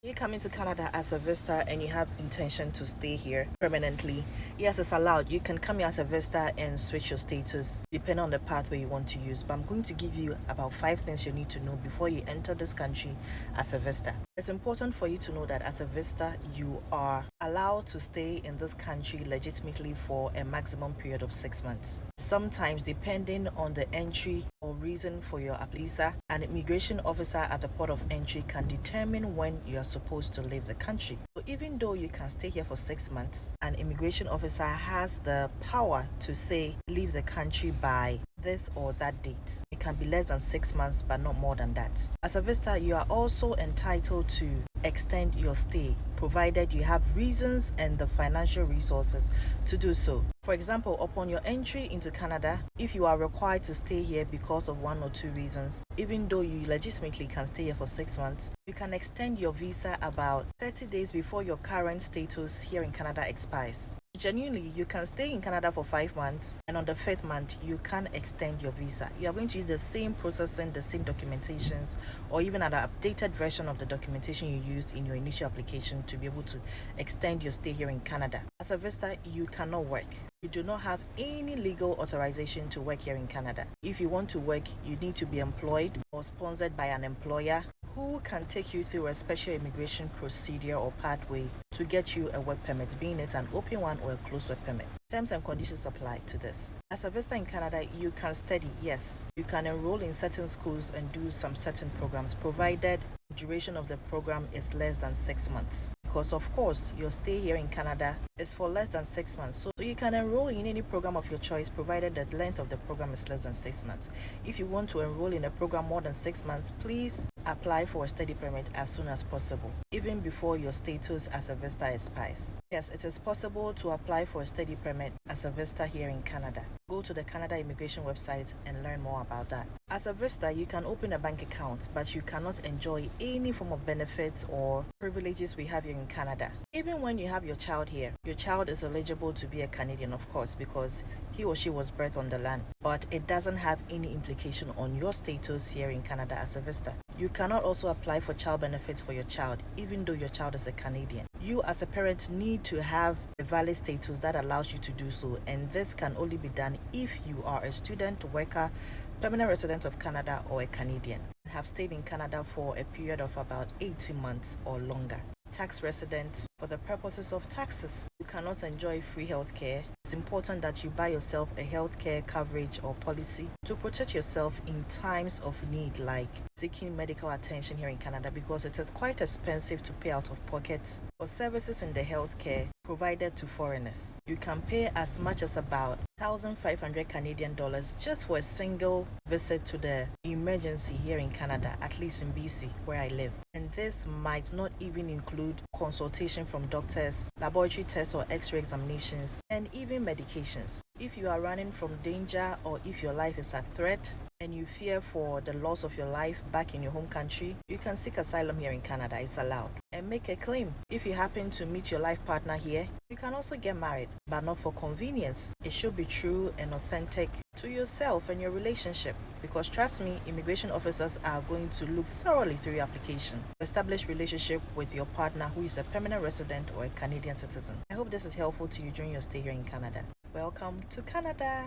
You come into Canada as a visitor and you have intention to stay here permanently. Yes, it's allowed. You can come here as a visitor and switch your status depending on the pathway you want to use. But I'm going to give you about 5 things you need to know before you enter this country as a visitor. It's important for you to know that as a visitor, you are allowed to stay in this country legitimately for a maximum period of 6 months. Sometimes, depending on the entry or reason for your visa, an immigration officer at the port of entry can determine when you are supposed to leave the country. So even though you can stay here for 6 months, an immigration officer has the power to say leave the country by this or that date. It can be less than 6 months, but not more than that. As a visitor, you are also entitled to extend your stay, provided you have reasons and the financial resources to do so. For example, upon your entry into Canada, if you are required to stay here because of 1 or 2 reasons, even though you legitimately can stay here for 6 months, you can extend your visa about 30 days before your current status here in Canada expires. Genuinely, you can stay in Canada for 5 months, and on the 5th month, you can extend your visa. You are going to use the same processing, the same documentations, or even an updated version of the documentation you used in your initial application to be able to extend your stay here in Canada. As a visitor, you cannot work. You do not have any legal authorization to work here in Canada. If you want to work, you need to be employed or sponsored by an employer who can take you through a special immigration procedure or pathway to get you a work permit, being it an open one or a closed work permit. Terms and conditions apply to this. As a visitor in Canada, you can study, yes. You can enroll in certain schools and do some certain programs, provided the duration of the program is less than 6 months. Because of course, your stay here in Canada is for less than 6 months. So you can enroll in any program of your choice, provided the length of the program is less than 6 months. If you want to enroll in a program more than 6 months, please apply for a study permit as soon as possible, even before your status as a visitor expires. Yes, it is possible to apply for a study permit as a visitor here in Canada. Go to the Canada Immigration website and learn more about that. As a visitor, you can open a bank account, but you cannot enjoy any form of benefits or privileges we have here in Canada. Even when you have your child here, your child is eligible to be a Canadian, of course, because he or she was birthed on the land, but it doesn't have any implication on your status here in Canada as a visitor. You cannot also apply for child benefits for your child, even though your child is a Canadian. You as a parent need to have a valid status that allows you to do so, and this can only be done if you are a student, worker, permanent resident of Canada, or a Canadian, and have stayed in Canada for a period of about 18 months or longer. Tax resident, for the purposes of taxes, you cannot enjoy free healthcare. It's important that you buy yourself a healthcare coverage or policy to protect yourself in times of need, like seeking medical attention here in Canada, because it is quite expensive to pay out of pocket for services in the healthcare provided to foreigners. You can pay as much as about 1,500 Canadian dollars just for a single visit to the emergency here in Canada, at least in BC, where I live. And this might not even include consultation from doctors, laboratory tests or x-ray examinations, and even medications. If you are running from danger or if your life is at threat and you fear for the loss of your life back in your home country, you can seek asylum here in Canada. It's allowed. And make a claim. If you happen to meet your life partner here, you can also get married, but not for convenience. It should be true and authentic to yourself and your relationship, because trust me, immigration officers are going to look thoroughly through your application. Establish relationship with your partner who is a permanent resident or a Canadian citizen. I hope this is helpful to you during your stay here in Canada. Welcome to Canada.